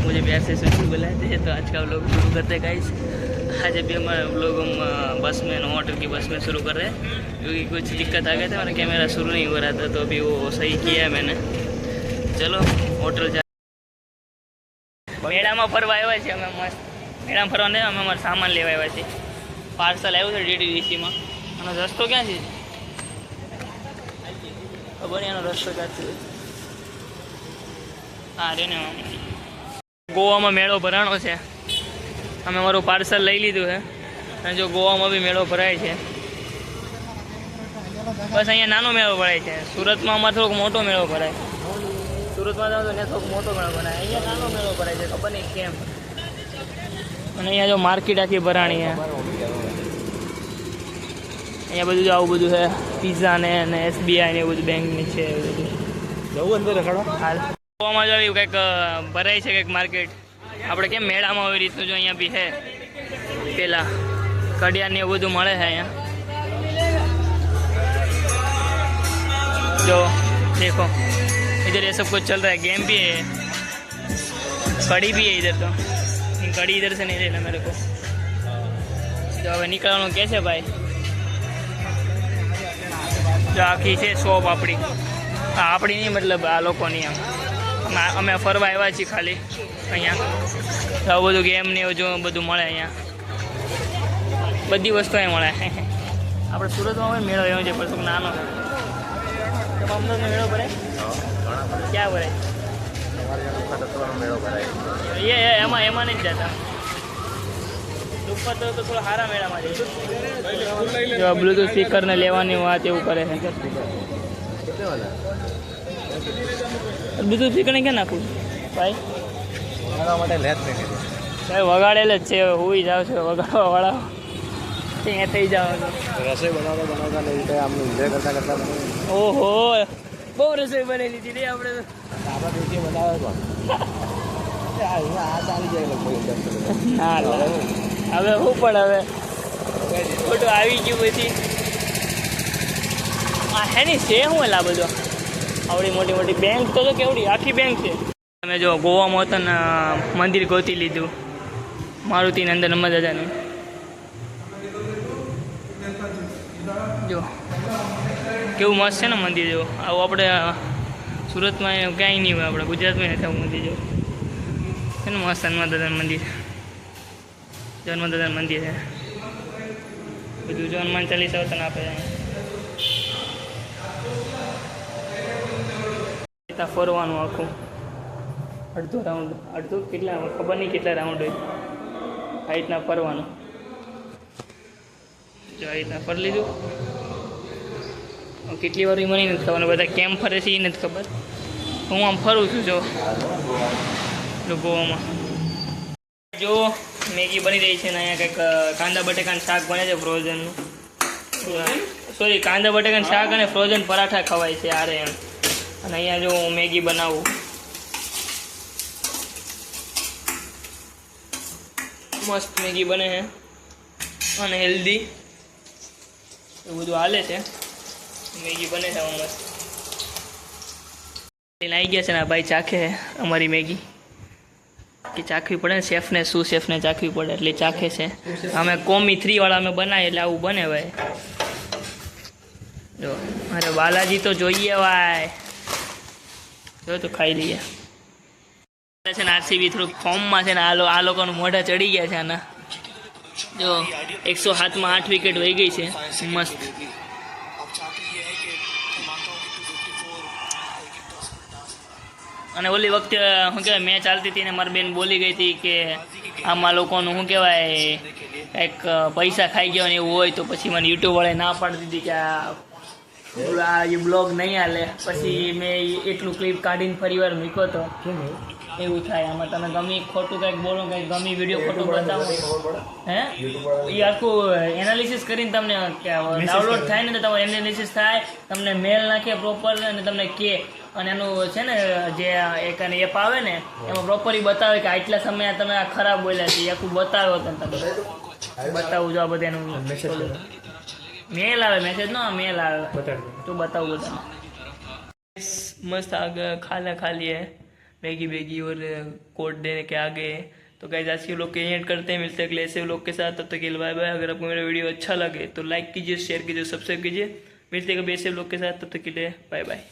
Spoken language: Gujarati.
मुझे प्यार से सुशील बुलाते हैं। तो आज का व्लॉग शुरू करते हैं गाइस। आज अभी हमारे व्लॉग हम बस में होटल की बस में शुरू कर रहे हैं, क्योंकि कुछ दिक्कत आ गई थी, मेरा कैमरा शुरू नहीं हो रहा था, तो अभी वो सही किया है मैंने। चलो होटल जा મેળામાં ફરવા આવ્યા છીએ અમે, મસ્ત મેળામાં ફરવા નહીં, અમે અમારો સામાન લેવા આવ્યા છીએ। પાર્સલ આવ્યું છે DTDCમાં। આનો રસ્તો ક્યાં છે ખબર નહીં, આનો રસ્તો ક્યાં છે? હા રે ને, ગોવામાં મેળો ભરાણો છે, અમે અમારું પાર્સલ લઈ લીધું છે, અને જો ગોવામાં બી મેળો ભરાય છે। બસ અહીંયા નાનો મેળો ભરાય છે, સુરતમાં અમારે થોડોક મોટો મેળો ભરાય। સુરતમાં જાઓ તો ત્યાં થોડોક મોટો મેળો ભરાય, અહીંયા નાનો મેળો ભરાય છે, ખબર નહીં કેમ। અને અહીંયા જો માર્કેટ આખી ભરાણી છે, અહીંયા બધું આવું બધું છે, પિઝા ને અને SBI ને એવું બધું બેંકની છે, એવું બધું જવું અંદર રખાડો હાલ। ગોવામાં જો એવું કંઈક ભરાય છે કંઈક માર્કેટ, આપણે કેમ મેળામાં આવી રીતનું જો અહીંયા બી છે, પેલા કડિયા ને એવું બધું મળે છે અહીંયા। जो देखो इधर ये सब कुछ चल रहा है, गेम भी है, कड़ी भी है इधर। तो कड़ी इधर से नहीं लेना मेरे को, जो હવે નીકળવાનું કે છે ભાઈ। જો આખી છે શોપ આપણી, આપણી નહીં મતલબ આ લોકોની। આમ અમે ફરવા આવ્યા છીએ ખાલી અહીંયા, આવું બધું ગેમ ને એવું જો બધું મળે અહીંયા, બધી વસ્તુ અહીં મળે। આપણે સુરતમાં હોય મેળો એવો છે, પણ શું નાનો છે। અમદાવાદનો મેળો ભરાય ક્યાં ભરાય? એમાં નહીં જ જતા, ઉપર તો થોડા સારા મેળામાં જાય। જો બ્લૂટૂથ સ્પીકર ને લેવાની વાત એવું કરે છે। બ્લૂટૂથ સ્પીકર ને ક્યાં નાખું ભાઈ? ભાઈ વગાડેલ જ છે, હુઈ જાવ છો વગાડવા વાળા, ત્યાં થઈ જાવ। રસોઈ બનાવતા આમ એન્જોય કરતા ઓહો બહુ રસોઈ બનાવી લીધી રે આપણે તો। આપણા દિવસે બનાવે પણ આ ચાલી જાય ના હવે હું પણ હવે ફોટો આવી ગયું બધી આ હે ની છે હું એલા બધો આવડી મોટી મોટી બેંક તો કેવડી આખી બેંક છે। તમે જો ગોવામાં હતો ને મંદિર ગોતી લીધું મારુતિ નંદન દાદાનું। જો કેવું મસ્ત છે ને મંદિર, જો આવું આપણે સુરતમાં ક્યાંય નહીં હોય, આપણે ગુજરાતમાં નથી આવું મંદિર જો છે ને મસ્ત। હનુમાન મંદિર, હનુમાન દાદાનું મંદિર છે બધું, જો હનુમાન ચાલીસા વતન આપે ત્યાં ફરવાનું આખું અડધો રાઉન્ડ, અડધો કેટલા ખબર નહીં કેટલા રાઉન્ડ હોય, આ રીતના ફરવાનું। જો આ રીતના ફરી લીધું, કેટલી વાર મને નથી ખબર, બધા કેમ ફરે છે એ નથી ખબર, હું આમ ફરું છું। જો ગોવામાં જો મેગી બની રહી છે ને અહીંયા કંઈક કાંદા બટેકાનું શાક બને છે ફ્રોઝનનું, સોરી કાંદા બટેકાનું શાક અને ફ્રોઝન પરાઠા ખવાય છે આરે એમ। અને અહીંયા જો હું મેગી બનાવું, મસ્ત મેગી બને છે અને હેલ્ધી એવું બધું હાલે છે, મેગી બને છે મસ્ત। આવી ગયા છે ને ભાઈ ચાખે અમારી મેગી, કે ચાખવી પડે ને શેફને, શું શેફને ચાખવી પડે એટલે ચાખે છે। અમે કોમી 3 વાળા અમે બનાવીએ એટલે આવું બને ભાઈ। જો અરે બાલાજી તો જોઈએ ભાઈ, જો તો ખાઈ લઈએ છે ને। RCB થોડુંક ફોર્મમાં છે ને, આ લોકોનું મોઢા ચડી ગયા છે આના। જો 107માં 8 વિકેટ વહી ગઈ છે મસ્ત। અને ઓલી વખતે શું કહેવાય મેચ ચાલતી હતી ને મારી બેન બોલી ગઈ હતી કે આમાં લોકોનું શું કહેવાય કંઈક પૈસા ખાઈ ગયો ને એવું હોય, તો પછી મને યુટ્યુબવાળાએ ના પાડી દીધી કે આ એ બ્લોગ નહીં હાલે। પછી મેં એટલું ક્લિપ કાઢીને ફરીવાર મૂક્યો હતો। એવું થાય આમાં, તમે ગમી ખોટું કંઈક બોલો, કંઈક ગમી વિડીયો ખોટું બતાવો હે, એ આખું એનાલિસિસ કરીને તમને ડાઉનલોડ થાય ને, તો તમારે એનાલિસિસ થાય, તમને મેલ નાખે પ્રોપર અને તમને કે, અને એનું છે ને જે એક એપ આવે ને એમાં પ્રોપરલી બતાવે કે આટલા સમય તમે આ ખરાબ બોલ્યા છે, એ આખું બતાવ્યો હતો તમે બતાવું જો આ બધા એનું મેલ આવે, મેસેજ નો મેલ આવે તો બતાવું બધા। મસ્ત आग खाना खा लिए, मैगी बेगी और कोड देने के आ गए हैं। तो गाइस आज के लोग के एंड करते हैं, मिलते हैं अगले ऐसे लोग के साथ। तब तक के लिए बाय बाय। अगर आपको मेरा वीडियो अच्छा लगे तो लाइक कीजिए, शेयर कीजिए, सब्सक्राइब कीजिए। मिलते हैं कभी ऐसे लोग के साथ, तब तक के लिए बाय बाय।